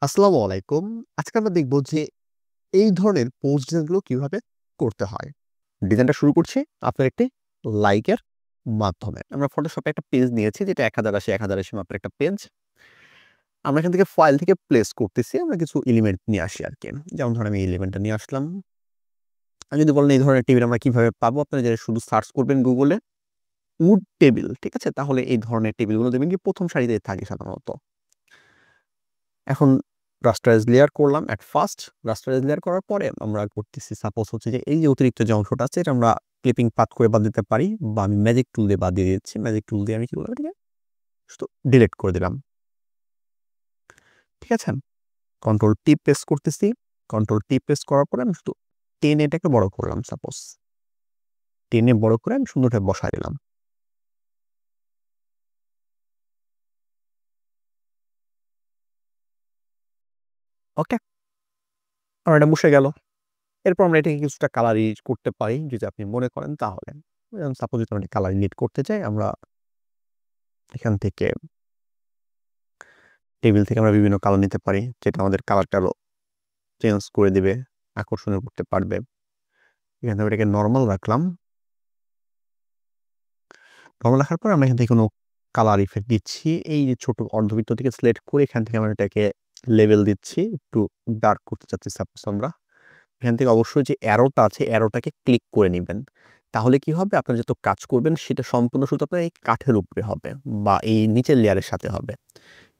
আসসালামু আলাইকুম। আজকে আমরা দেখব যে এই ধরনের পোস্ট ডিজাইনগুলো কিভাবে করতে হয়। ডিজাইনটা শুরু করছি আপনার একটি লাইকের মাধ্যমে। আমরা ফটোশপে একটা পেজ নিয়েছি যেটা ১০৮০ ১০৮০ মাপের একটা পেজ। আমরা এখান থেকে ফাইল থেকে প্লেস করতেছি। আমরা কিছু এলিমেন্ট নিয়ে আসি আরকি। যেমন ধরেন আমি এই এলিমেন্টটা নিয়ে আসলাম। আমি যদি বলেন এই ধরনের টেবিল আমরা কিভাবে পাবো? আপনারা যে শুধু সার্চ করবেন Google এ উড টেবিল, ঠিক আছে? তাহলে এই ধরনের টেবিলগুলো দেখবেন কি ১ম সারিতে থাকে সাধারণত। এখন রাস্টারাইজ লেয়ার করলাম এট ফার্স্ট। রাস্টারাইজ লেয়ার করার পরে আমরা করতেছি সাপোজ হচ্ছে যে এই যে অতিরিক্ত যে অংশটা আছে এটা আমরা ক্লিপিং পাথ করে বাদ দিতে পারি বা আমি ম্যাজিক টুল দিয়ে বাদ দিয়ে দিচ্ছি। ম্যাজিক টুল দিয়ে আমি কি করলাম এটাকে শুধু ডিলিট করে দিলাম। ঠিক আছে? কন্ট্রোল টি প্রেস করতেছি। কন্ট্রোল টি প্রেস করার পরে আমি শুধু টেনে এটাকে বড় করলাম সাপোজ। টেনে বড় করে আমি সুন্দরভাবে বসায় দিলাম। ওকে? আমার এটা বসে গেল। এরপর আমরা এটাকে কিছুটা কালারি করতে পারি যদি আপনি মনে করেন তাহলে। যেমন সাপোজ যদি আমরা কালার নিট করতে চাই আমরা এখান থেকে টেবিল থেকে আমরা বিভিন্ন কালার নিতে পারি যেটা আমাদের কালারটা আরো চেঞ্জ করে দিবে, আকর্ষণীয় করতে পারবে। এখান থেকে এটাকে নরমাল রাখলাম। নরমাল রাখার পর আমরা এখান থেকে কোনো কালার ইফেক্ট দিচ্ছি। এই যে ছোট অর্ধবৃত্ত থেকে সিলেক্ট করে এখান থেকে আমরা এটাকে লেভেল দিচ্ছি। একটু ডার্ক করতে চাচ্ছি সাপোজ আমরা। এখান থেকে অবশ্যই যে অ্যারোটা আছে অ্যারোটাকে ক্লিক করে নিবেন। তাহলে কি হবে? আপনারা যত কাজ করবেন সেটা সম্পূর্ণ শুধু আপনার এই কাঠের উপরে হবে বা এই নিচের লেয়ারের সাথে হবে।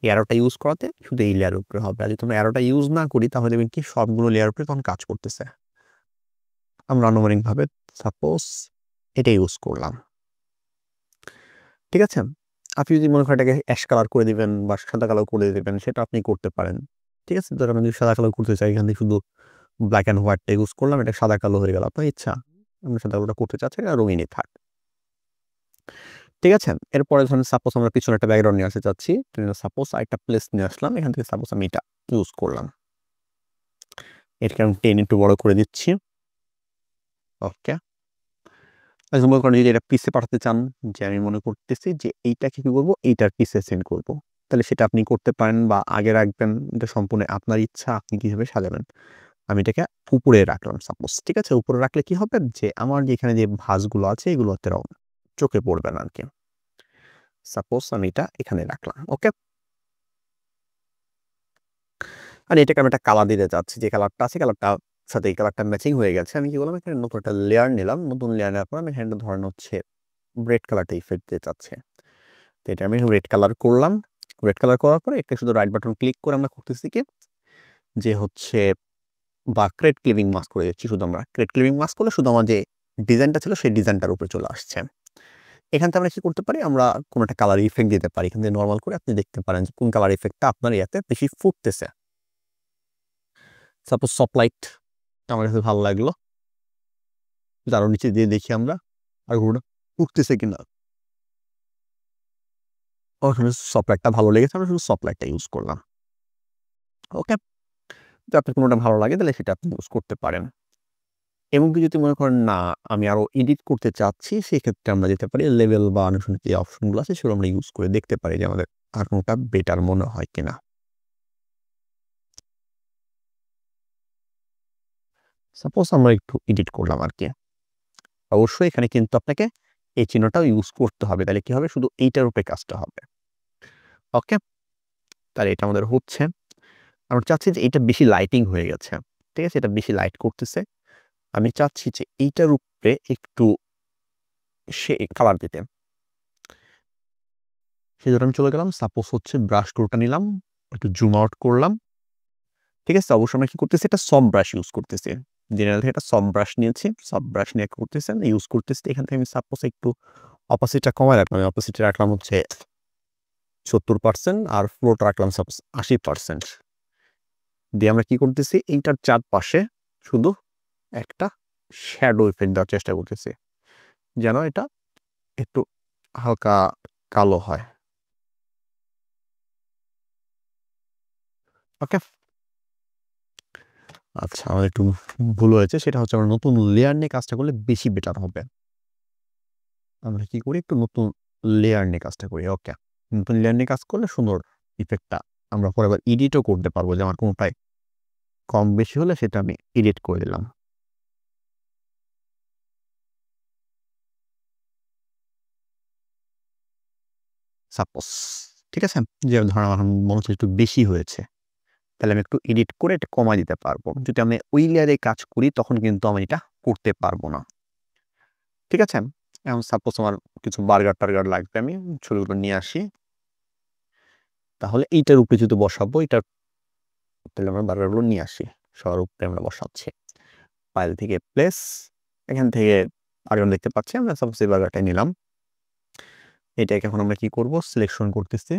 এই অ্যারোটা ইউজ করাতে শুধু এই লেয়ারের উপরে হবে। আর যদি আমরা অ্যারোটা ইউজ না করি তাহলে দেখবেন কি সবগুলো লেয়ার উপরে তখন কাজ করতেছে। আমরা আনুমানিকভাবে সাপোজ এটা ইউজ করলাম। ঠিক আছে? আপনি যদি মনে করেন এটাকে অ্যাশ কালার করে দিবেন বা সাদা কালার করে দিবেন সেটা আপনি করতে পারেন। ঠিক আছে? ধরেন আমি যদি সাদা কালার করতে চাই এখান থেকে শুধু ব্লাক অ্যান্ড হোয়াইটটা ইউজ করলাম। এটা সাদা কালো হয়ে গেল। আপনার ইচ্ছা। আপনি সাদা কালোটা করতে চাচ্ছেন এটা রঙিনই থাক। ঠিক আছে? এরপরে ধরেন সাপোজ আমরা পিছনে একটা ব্যাকগ্রাউন্ড নিয়ে আসতে চাচ্ছি। সাপোজ আরেকটা প্লেস নিয়ে আসলাম। এখান থেকে সাপোজ আমি এটা ইউজ করলাম। এটাকে আমি টেনে একটু বড় করে দিচ্ছি। ওকে। মনে করেন যদি এটা পিসে পাঠাতে চান যে আমি মনে করতেছি যে এইটাকে কি করব? এইটার পিসে সেন্ড করব। তাহলে সেটা আপনি করতে পারেন বা আগে রাখবেন। এটা সম্পূর্ণ আপনার ইচ্ছা আপনি কিভাবে সাজাবেন। আমি এটাকে উপরে রাখলাম সাপোজ। ঠিক আছে? উপরে রাখলে কি হবে? যে আমার যে এখানে যে ভাঁজগুলো আছে এগুলোতে চোখে পড়বে না আরকি। সাপোজ আমি এটা এখানে রাখলাম। ওকে? আর এটাকে আমি একটা কালার দিতে চাচ্ছি। যে কালারটা আছে কালারটা সাথে এই কালারটা ম্যাচিং হয়ে গেছে। আমি কি করলাম? এখানে নতুন একটা লেয়ার নিলাম। নতুন লেয়ার নেওয়ার পর আমি এখানে ধরেন হচ্ছে রেড কালারটা ইফেক্ট দিতে চাচ্ছি। তো এটা আমি রেড কালার করলাম। রেড কালার করার পরে একটা শুধু রাইট বাটন ক্লিক করে আমরা করতেছি কি? যে হচ্ছে বা ক্রেড ক্লিপিং মাস্ক করে দিচ্ছি শুধু আমরা। ক্রেড ক্লিপিং মাস্ক করলে শুধু আমার যে ডিজাইনটা ছিল সেই ডিজাইনটার উপরে চলে আসছে। এখান থেকে আমরা কি করতে পারি? আমরা কোনো একটা কালার ইফেক্ট দিতে পারি। এখান থেকে নরমাল করে আপনি দেখতে পারেন যে কোন কালার ইফেক্টটা আপনার ইয়াতে বেশি ফুটতেছে। সাপোজ সফট লাইট আমার কাছে ভালো লাগলো। আরো নিচে দিয়ে দেখি আমরা আর কোনটা ফুটতেছে কিনা। আমার সফট লাইটটা ভালো লেগেছে। আমরা শুধু সফট লাইটটা ইউজ করলাম। ওকে? যদি আপনার কোনটা ভালো লাগে তাহলে সেটা আপনি ইউজ করতে পারেন। এবং কি যদি মনে করেন না আমি আরো এডিট করতে চাচ্ছি সেক্ষেত্রে আমরা যেতে পারি লেভেল বা আনুষঙ্গিক যে অপশনগুলো আছে সেগুলো আমরা ইউজ করে দেখতে পারি যে আমাদের আর কোনটা বেটার মনে হয় কিনা। সাপোজ আমরা একটু এডিট করলাম আরকি। অবশ্যই এখানে কিন্তু আপনাকে এই চিহ্নটাও ইউজ করতে হবে। তাহলে কি হবে? শুধু এইটার উপরে কাজটা হবে। ওকে? তাহলে এটা আমাদের হচ্ছে। আমরা চাচ্ছি যে এটা বেশি লাইটিং হয়ে গেছে। ঠিক আছে? এটা বেশি লাইট করতেছে। আমি চাচ্ছি যে এইটার উপরে একটু কালার দিতে। সেজন্য আমি চলে গেলাম। সাপোজ হচ্ছে ব্রাশ টুলটা নিলাম। একটু জুম আউট করলাম। ঠিক আছে? অবশ্যই আমরা কি করতেছি? এটা সফট ব্রাশ ইউজ করতেছি। জেনারেল থেকে একটা সফট ব্রাশ নিয়েছি। সফট ব্রাশ নিয়ে করতেছেন, ইউজ করতেছি। এখান থেকে আমি সাপোজ একটু অপাসিটিটা কমায় রাখলাম। আমি অপাসিটি রাখলাম হচ্ছে ৭০% আর ফ্লোটা রাখলাম সাপোজ ৮০%। দিয়ে আমরা কি করতেছি? এইটার চারপাশে শুধু একটা শ্যাডো ইফেক্ট দেওয়ার চেষ্টা করতেছি। যেন এটা একটু হালকা কালো হয়। ওকে? আচ্ছা, আমার একটু ভুল হয়েছে। সেটা হচ্ছে আমরা নতুন লেয়ার নিয়ে কাজটা করলে বেশি বেটার হবে। আমরা কি করি? একটু নতুন লেয়ার নিয়ে কাজটা করি। ওকে। নতুন লেয়ার নিয়ে কাজ করলে সুন্দর ইফেক্টটা আমরা পরে আবার এডিটও করতে পারবো, যে আমার কোনটায় কম বেশি হলে সেটা আমি এডিট করে দিলাম। সাপোজ, ঠিক আছে? যে ধরেন আমার মনে হচ্ছে একটু বেশি হয়েছে, তাহলে আমি একটু এডিট করে এটা কমায় দিতে পারবো। যদি আমি ওই লেয়ারে কাজ করি তখন কিন্তু আমি এটা করতে পারবো না, ঠিক আছে? এখন সাপোজ আমার কিছু বার্গার লাগবে, আমি ছবিগুলো নিয়ে আসি, তাহলে এইটার উপরে যদি বসাবো, এটার তাহলে আমরা বার্গারগুলো নিয়ে আসি, সবার উপরে আমরা বসাচ্ছি। ফাইল থেকে প্লেস, এখান থেকে বার্গার দেখতে পাচ্ছি, আমরা সাপোজ এই বার্গারটা নিলাম। এটাকে এখন আমরা কি করব, সিলেকশন করতেছি।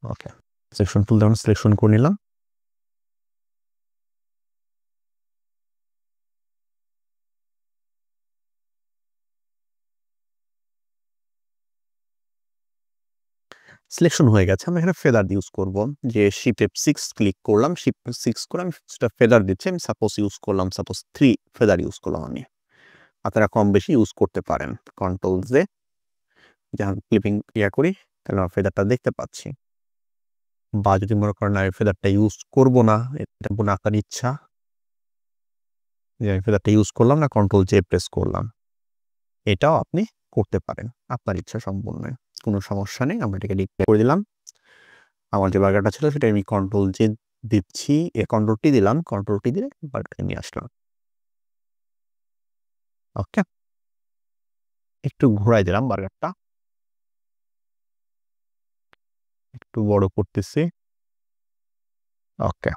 ওকে, সিলেকশন টুল দিয়ে সিলেকশন করে নিলাম। সিলেকশন হয়ে গেছে, আমরা এখানে ফেদার ইউজ করব। যে শিফট F6 ক্লিক করলাম, শিফট 6 করে আমি সেটা ফেদার দিচ্ছি। আমি সাপোজ ইউজ করলাম, সাপোজ 3 ফেদার ইউজ করলাম আমি। আপনারা কম বেশি ইউজ করতে পারেন। কন্ট্রোল জে, যখন ক্লিপিং করি তাহলে আমরা ফেদারটা দেখতে পাচ্ছি। বা যদি মনে করেন আমি ফেদারটা ইউজ করব না, এটা সম্পূর্ণ আপনার ইচ্ছা, যে আমি ফেদারটা ইউজ করলাম না, কন্ট্রোল জে প্রেস করলাম, এটাও আপনি করতে পারেন, আপনার ইচ্ছা সম্পূর্ণ, কোনো সমস্যা নেই। আমরা এটাকে ডিক্লেয়ার করে দিলাম। আমার যে বার্গারটা ছিল সেটা আমি কন্ট্রোল জে দিচ্ছি, কন্ট্রোল টি দিলাম, কন্ট্রোল টি দিলে বার্গারটা নিয়ে আসলাম। ওকে, একটু ঘোরাই দিলাম বার্গারটা, একটু বড় করতেছি। ওকে,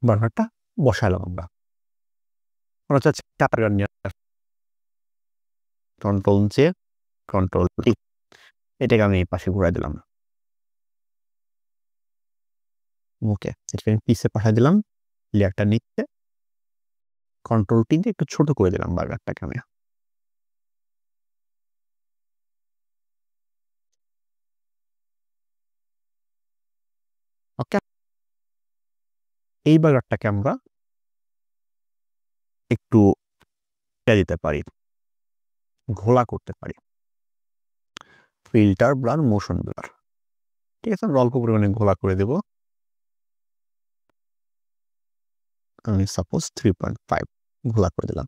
বার্গারটা বসালাম আমরা। আমরা চাচ্ছি বার্গার নিয়ে, কন্ট্রোল জে, কন্ট্রোল টি, এটাকে আমি এই পাশে ঘুরাই দিলাম। ওকে, এটাকে আমি পিসে পাঠিয়ে দিলাম, লেয়ারটা নিচে, কন্ট্রোল টি দিয়ে একটু ছোট করে দিলাম বার্গারটাকে আমি। ওকে, এই বার্গারটাকে আমরা একটু দিতে পারি, ঘোলা করতে পারি, ফিল্টার ব্লার, মোশন ব্লার, ঠিক আছে? আমরা অল্প পরিমাণে ঘোলা করে দেব। আমি সাপোজ 3.5 ঘোলা করে দিলাম,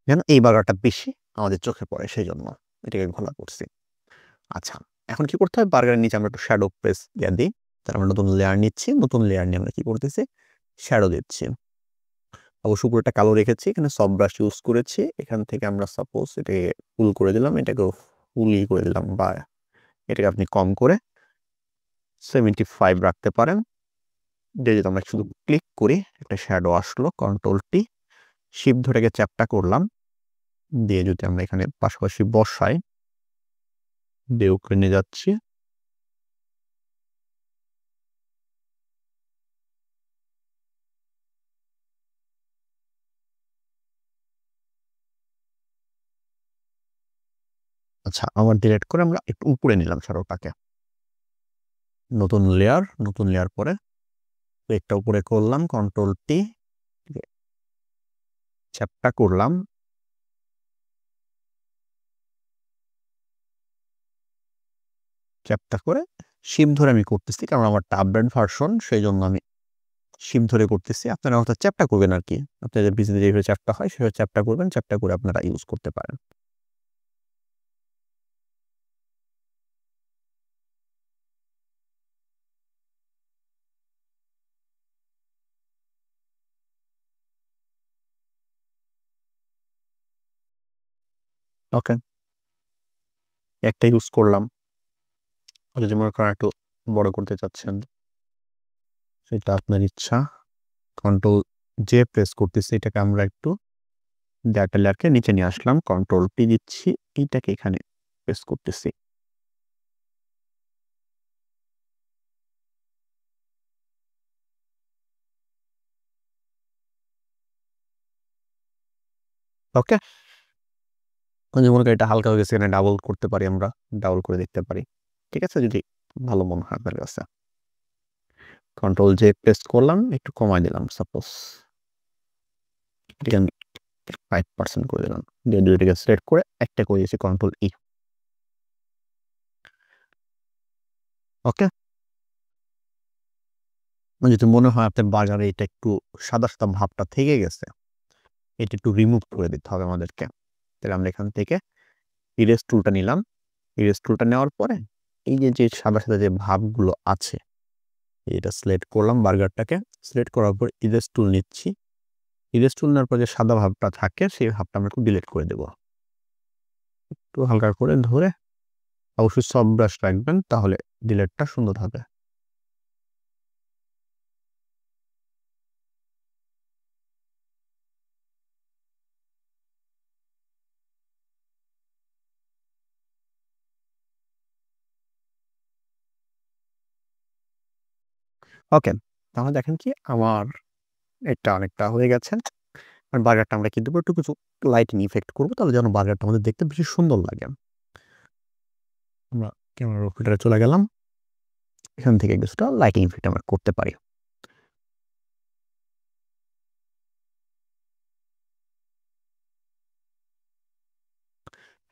যেন এই বার্গারটা বেশি আমাদের চোখে পড়ে, সেই জন্য এটাকে ঘোলা করছি। আচ্ছা, এখন কি করতে হবে, বার্গারের নিচে আমরা একটু শ্যাডো প্রেস দিয়ে দিই, তাহলে আমরা নতুন লেয়ার নিচ্ছি, নতুন লেয়ার নিয়ে আমরা কি করতেছি, শ্যাডো দিচ্ছি। অবশ্য উপরেটা কালো রেখেছি, এখানে সফট ব্রাশ ইউজ করেছি। এখান থেকে আমরা সাপোজ এটাকে ফুল করে দিলাম, এটাকে ফুলই করে দিলাম, বা এটাকে আপনি কম করে 75 রাখতে পারেন। দিয়ে যদি আমরা শুধু ক্লিক করি, একটা শ্যাডো আসলো, কন্ট্রোল টি, শিফট ধরে চ্যাপটা করলাম, দিয়ে যদি আমরা এখানে পাশাপাশি বসাই, দিয়ে উপরে নিয়ে যাচ্ছি, আচ্ছা আবার ডিলিট করে আমরা একটু উপরে নিলাম শ্যাডোটাকে, নতুন লেয়ার, নতুন লেয়ার পরে একটা উপরে করলাম, কন্ট্রোল টি, চ্যাপটা করলাম, চ্যাপটা করে শিফট ধরে আমি করতেছি, কারণ আমার আপডেট ভার্সন, সেই জন্য আমি শিফট ধরে করতেছি। আপনারা হয়তো চ্যাপটা করবেন আর কি, আপনাদের বিজনেস যেভাবে চ্যাপটা হয় সেভাবে চ্যাপটা করবেন, চ্যাপটা করে আপনারা ইউজ করতে পারেন। ওকে, একটা ইউজ করলাম, যদি মনে করেন একটু বড় করতে চাচ্ছেন সেটা আপনার ইচ্ছা। কন্ট্রোল জে প্রেস করতেছি, এটাকে আমরা একটু ডাটা লেয়ারকে নিচে নিয়ে আসলাম, কন্ট্রোল টি দিচ্ছি, এইটাকে এখানে প্রেস করতেছি। ওকে, মনে করি এটা হালকা হয়ে গেছে, এখানে ডাবল করতে পারি, আমরা ডাবল করে দেখতে পারি, ঠিক আছে? যদি ভালো মনে হয় আপনার কাছে, কন্ট্রোল জে প্রেস করলাম, একটু কমাই দিলাম, সাপোজ 5% করে দিলাম, দিয়ে দুইটাকে সিলেক্ট করে একটা করে দিয়েছি কন্ট্রোল ই। ওকে, যদি মনে হয় আপনার বার্গারে এটা একটু সাদা সাদা ভাবটা থেকে গেছে, এটা একটু রিমুভ করে দিতে হবে আমাদেরকে। তাহলে আমরা এখান থেকে ইরেজ টুলটা নিলাম। ইরেজ টুলটা নেওয়ার পরে এই যে সাদা সাদা যে ভাবগুলো আছে এটা সিলেক্ট করলাম, বার্গারটাকে সিলেক্ট করার পর ইরেজ টুল নিচ্ছি। ইরেজ টুল নেওয়ার পর যে সাদা ভাবটা থাকে সেই ভাবটা আমরা একটু ডিলিট করে দেবো, একটু হালকা করে ধরে। অবশ্যই সফট ব্রাশ রাখবেন, তাহলে ডিলিটটা সুন্দর হবে। ওকে, তাহলে দেখেন কি আমার এটা অনেকটা হয়ে গেছে। আর বার্গারটা আমরা কি দেবো, একটু কিছু লাইটিং ইফেক্ট করবো, তাহলে যেন বার্গারটা আমাদের দেখতে বেশি সুন্দর লাগে। আমরা ক্যামেরার ফিল্টারে চলে গেলাম, এখান থেকে কিছুটা লাইটিং ইফেক্ট আমরা করতে পারি।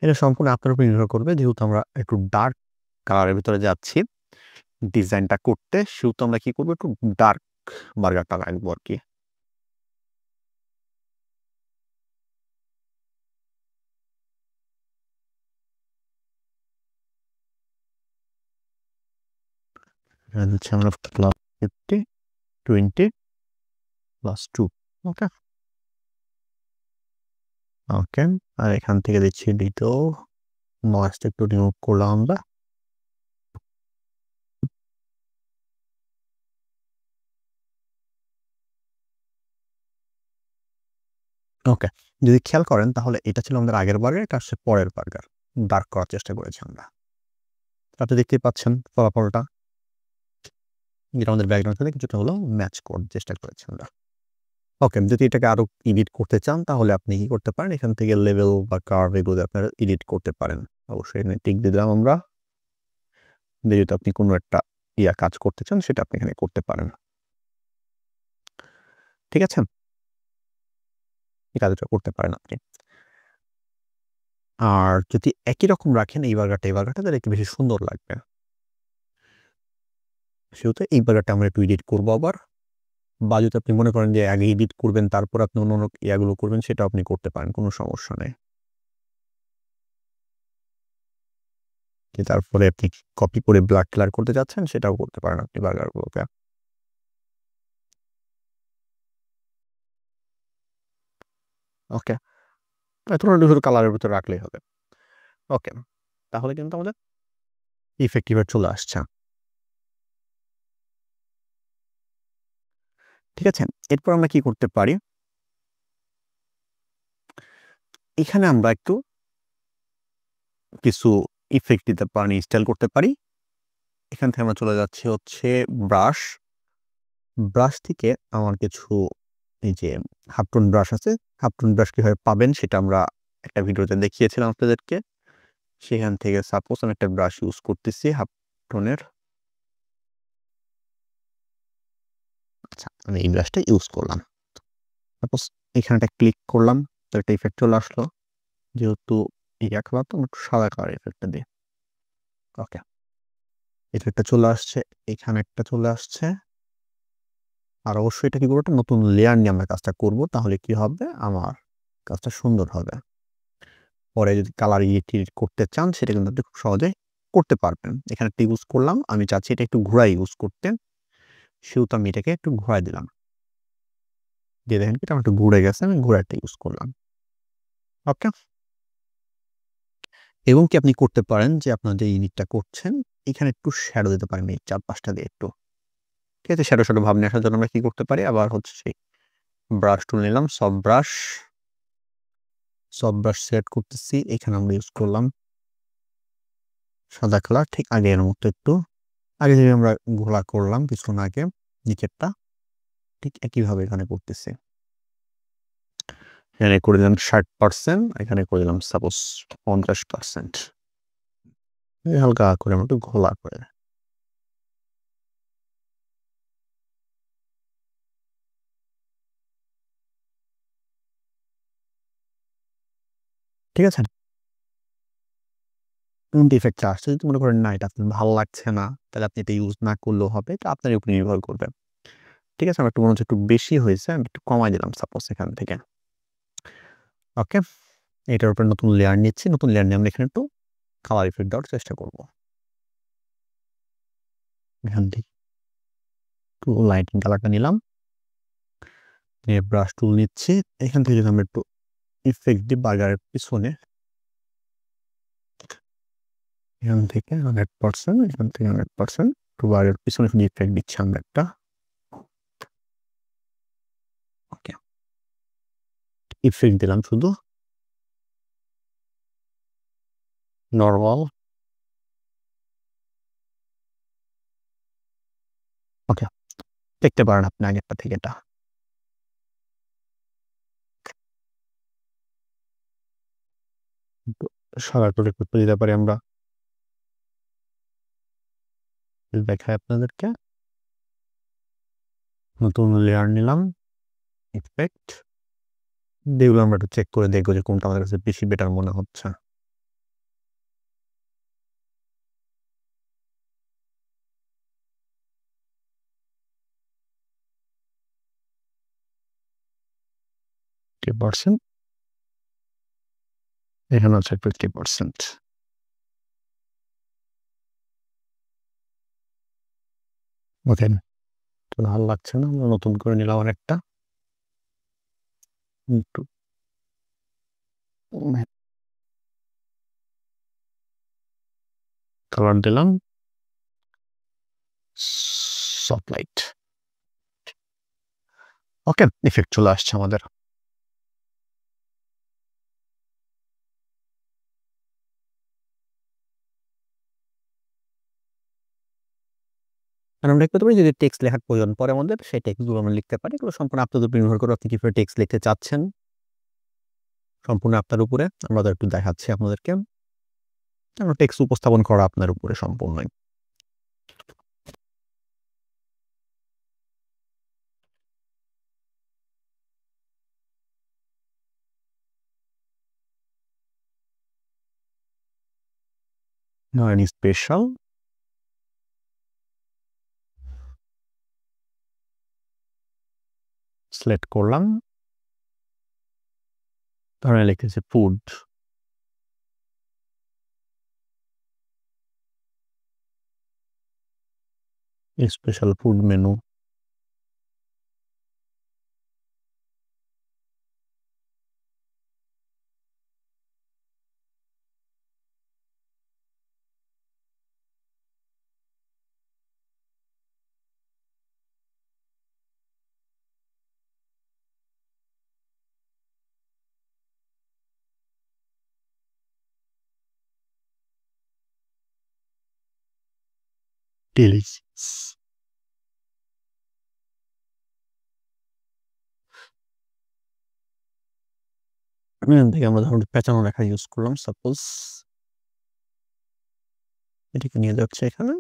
এটা সম্পূর্ণ আপনার উপর নির্ভর করবে, যেহেতু আমরা একটু ডার্ক কালারের ভিতরে যাচ্ছি ডিজাইনটা করতে, সেহেতু আমরা কি করবো, একটু ডার্ক বার্গারটা রাখবো আর কি। এখানে হচ্ছে আমরা প্লাস 50, 20 প্লাস 2। ওকে ওকে, আর এখান থেকে দিচ্ছি ডিটো, নয়েজটা একটু রিমুভ করলাম আমরা। ওকে, যদি খেয়াল করেন তাহলে এটা ছিল আমাদের আগের বার্গার, এটা আসছে পরের বার্গার। ডার্ক করার চেষ্টা করেছি আমরা, আপনি দেখতেই পাচ্ছেন ফলাফলটা। যেটা আমাদের ব্যাকগ্রাউন্ড সাথে কিছুটা হলেও ম্যাচ করার চেষ্টা করেছি আমরা। ওকে, যদি এটাকে আরো এডিট করতে চান তাহলে আপনি কি করতে পারেন, এখান থেকে লেভেল বা কার্ভ এগুলো আপনারা এডিট করতে পারেন। অবশ্যই এখানে টিক দিয়ে দিলাম আমরা, যেহেতু আপনি কোনো একটা কাজ করতে চান সেটা আপনি এখানে করতে পারেন। ঠিক আছে, এই কাজটা করতে পারেন আপনি। আর যদি একই রকম রাখেন এই বার্গারটা তাহলে একটু বেশি সুন্দর লাগবে। সেহেতু এই বার্গারটা আমরা একটু এডিট করবো আবার। বা যদি আপনি মনে করেন যে আগে এডিট করবেন তারপর আপনি অন্য অন্য ইয়াগুলো করবেন, সেটাও আপনি করতে পারেন, কোনো সমস্যা নেই। তারপরে আপনি কপি করে ব্ল্যাক কালার করতে যাচ্ছেন সেটাও করতে পারেন আপনি বার্গারগুলোকে। ওকে, ধরুন শুধু কালারের ভিতরে রাখলেই হবে। ওকে, তাহলে কিন্তু আমাদের ইফেক্টিভ চলে আসছে। ঠিক আছে, এরপর আমরা কি করতে পারি, এখানে আমরা একটু কিছু ইফেক্ট দিতে পারি, স্টাইল করতে পারি। এখান থেকে আমরা চলে যাচ্ছি হচ্ছে ব্রাশ। ব্রাশ থেকে আমার কিছু এই যে হাফ টোন ব্রাশ আছে, হাফ টোন ব্রাশ কিভাবে পাবেন সেটা আমরা একটা ভিডিওতে দেখিয়েছিলাম আপনাদেরকে। সেখান থেকে সাপোজ আমি একটা ব্রাশ ইউজ করতেছি হাফ টোনের। আচ্ছা, আমি এই ব্রাশটা ইউজ করলাম, সাপোজ এখানে একটা ক্লিক করলাম, তো একটা ইফেক্ট চলে আসলো। যেহেতু কালার, তো একটু সাদা কালার ইফেক্টটা দিই। ওকে, ইফেক্টটা চলে আসছে, এখানে একটা চলে আসছে। আর অবশ্যই এটা কি করবো, একটা নতুন লেয়ার নিয়ে আমরা কাজটা করব, তাহলে কি হবে, আমার কাজটা সুন্দর হবে। পরে যদি কালার এডিট করতে চান সেটা কিন্তু আপনি খুব সহজে করতে পারবেন। এখানে একটা ইউজ করলাম, আমি চাচ্ছি এটা একটু ঘোরায় ইউজ করতে, সেহেতু আমি এটাকে একটু ঘোরায় দিলাম। দিয়ে দেখেন এটা আমার একটু ঘুরে গেছে, আমি ঘোরাটা ইউজ করলাম। ওকে, এবং কি আপনি করতে পারেন যে আপনার যে ইউনিটটা করছেন এখানে একটু শ্যাডো দিতে পারেন, এই চারপাশটা দিয়ে একটু। ঠিক আছে, শ্যাডো শ্যাডো ভাব নিয়ে আসার জন্য আমরা কি করতে পারি, আবার হচ্ছে সেই ব্রাশ টুল নিলাম, সফট ব্রাশ সিলেক্ট করতেছি, এখানে আমরা ইউজ করলাম সাদা কালার, ঠিক আগের মতো একটু। আগে যে আমরা ঘোলা করলাম কিছুক্ষণ আগে নিচেরটা, ঠিক একইভাবে এখানে করতেছি। এখানে করে দিলাম 60%, এখানে করে দিলাম সাপোজ 50%। হালকা করে আমরা একটু ঘোলা করে। ঠিক আছে? কোনটা ইফেক্ট আসছে যদি মনে করেন না এটা আপনার ভালো লাগছে না, তাহলে আপনি এটা ইউজ না করলেও হবে। এটা আপনার উপর নির্ভর করবে। ঠিক আছে? আমার একটু মনে হচ্ছে একটু বেশি হয়েছে। আমি একটু কমায় দিলাম সাপোজ এখান থেকে। ওকে? এটার উপরে নতুন লেয়ার নিচ্ছি। নতুন লেয়ার নিয়ে আমরা এখানে একটু কালার ইফেক্ট দেওয়ার চেষ্টা করব। এখান থেকে একটু লাইটিং কালারটা নিলাম। নিয়ে ব্রাশ টুল নিচ্ছি। এখান থেকে যদি আমরা একটু ইফেক্ট দিই বার্গারের পিছনে। এখান থেকে 100%, এখান থেকে 100%, একটু বার্গারের পিছনে শুধু ইফেক্ট দিচ্ছি আমরা একটা। ওকে। ইফেক্ট দিলাম শুধু। নরমাল। ওকে। দেখতে পারেন আপনি আগেরটা থেকে এটা। সাদা করে করতে দিতে পারি আমরা। দেখাই আপনাদেরকে। নতুন লেয়ার নিলাম। ইফেক্ট। এগুলো আমরা একটু চেক করে দেখবো যে কোনটা আমাদের কাছে বেশি বেটার মনে হচ্ছে। পার্সেন্ট এখানে আছে 50%। ওকে। তো ভালো লাগছে না, আমরা নতুন করে নিলাম আরেকটা। একটু কালার দিলাম। Soft light. ওকে, ইফেক্ট চলে আসছে আমাদের। আর আমরা দেখতে পারি যদি টেক্সট লেখার প্রয়োজন পড়ে আমাদের সেই টেক্সটগুলো আমরা লিখতে পারি। এগুলো সম্পূর্ণ আপনাদের উপর নির্ভর করে আপনি কিভাবে টেক্সট লিখতে চাচ্ছেন। সম্পূর্ণ আপনার উপরে। আমরা তো একটু দেখাচ্ছি আপনাদেরকে। আমরা টেক্সট উপস্থাপন করা আপনার উপরে সম্পূর্ণই। নয়ন স্পেশাল। সিলেক্ট করলাম। ধরেন লিখতেছি food. Special food menu. Delicious. এখান থেকে আমরা ধরুন পেঁচানো লেখা ইউজ করলাম সাপোজ। এটাকে নিয়ে যাচ্ছে এখানে।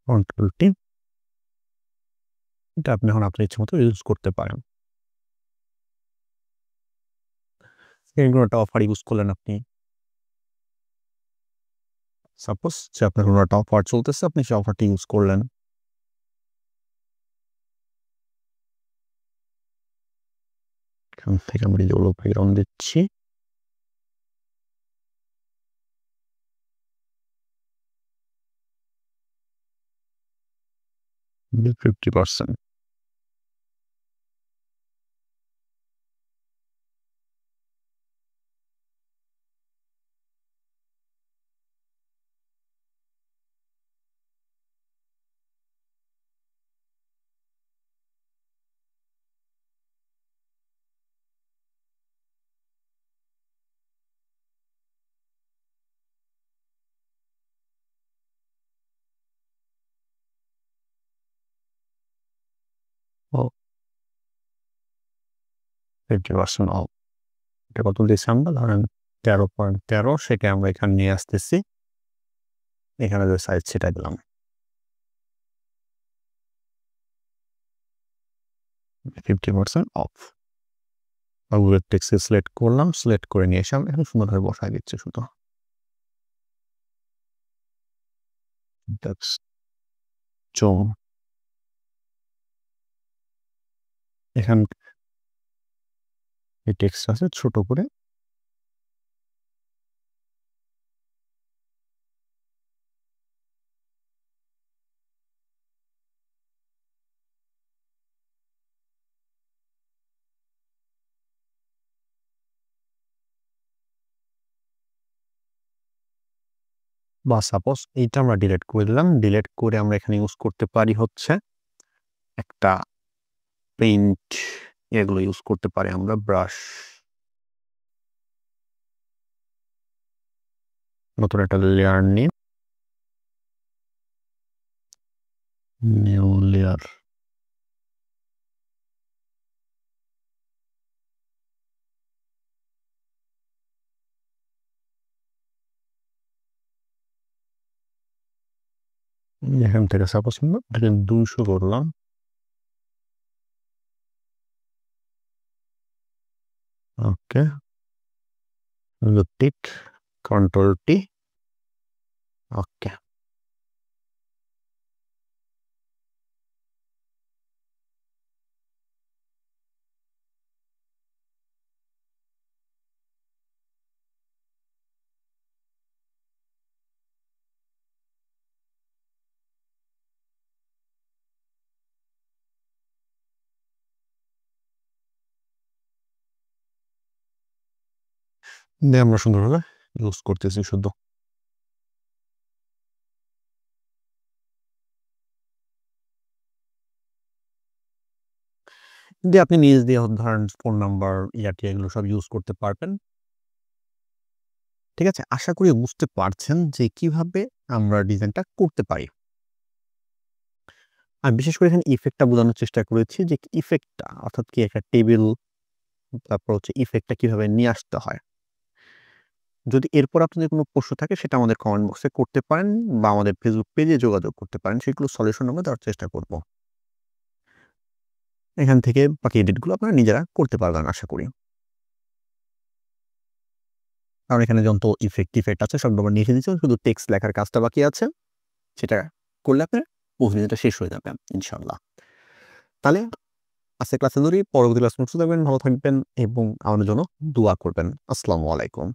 Control T. এটা আপনি এখন আপনার ইচ্ছে মতো ইউজ করতে পারেন। এরকম একটা অফার ইউজ করলেন আপনি। সাপোজ যে আপনার কোনো একটা অফার চলতেছে, আপনি সেই অফারটি ইউজ করলেন। এখান থেকে আমরা ইয়েলো ব্যাকগ্রাউন্ড দিচ্ছি। বিল 50%। 50% অফ। এটা কত দিয়েছি আমরা? ধরেন 13.13, সেটা আমরা এখানে নিয়ে আসতেছি। এখানে যে সাইজ সেটা দিলাম। 50% অফ। গুগল টেক্সটে সিলেক্ট করলাম, সিলেক্ট করে নিয়ে এসে আমরা এখানে সুন্দরভাবে বসায় দিচ্ছি শুধু। Text zone. এখান এই টেক্সট আছে ছোট করে বা সাপোজ এইটা আমরা ডিলিট করে দিলাম। ডিলিট করে আমরা এখানে ইউজ করতে পারি হচ্ছে একটা পেইন্ট, এগুলো ইউজ করতে পারি আমরা। ব্রাশ, নতুন একটা লেয়ার নিয়ে নিউ লেয়ার। এখান থেকে সাপোজ আমরা 200 করলাম। ওকে, টিক, কন্ট্রোল টি। ওকে, দিয়ে আমরা সুন্দরভাবে ইউজ করতেছি শুধু। দিয়ে আপনি নিজ দিয়ে ধরেন ফোন নাম্বার, ইয়ারটি এগুলো সব ইউজ করতে পারবেন। ঠিক আছে? আশা করি বুঝতে পারছেন যে কিভাবে আমরা ডিজাইনটা করতে পারি। আমি বিশেষ করে এখানে ইফেক্টটা বোঝানোর চেষ্টা করেছি যে ইফেক্টটা অর্থাৎ কি একটা টেবিল, তারপর হচ্ছে ইফেক্টটা কিভাবে নিয়ে আসতে হয়। যদি এরপর আপনাদের কোনো প্রশ্ন থাকে সেটা আমাদের কমেন্ট বক্সে করতে পারেন বা আমাদের ফেসবুক পেজে যোগাযোগ করতে পারেন। সেগুলো সলিউশন আমরা দেওয়ার চেষ্টা করব। এখান থেকে বাকি এডিটগুলো আপনারা নিজেরা করতে পারবেন আশা করি। কারণ এখানে যত ইফেক্ট আছে সবগুলো আমরা লিখে দিয়েছি, শুধু টেক্সট লেখার কাজটা বাকি আছে। সেটা করলে আপনার প্রতিদিনটা শেষ হয়ে যাবে ইনশাআল্লাহ। তাহলে আজকের ক্লাসে ধরি, পরবর্তী ক্লাস সুস্থ থাকবেন, ভালো থাকবেন এবং আমাদের জন্য দোয়া করবেন। আসসালামু আলাইকুম।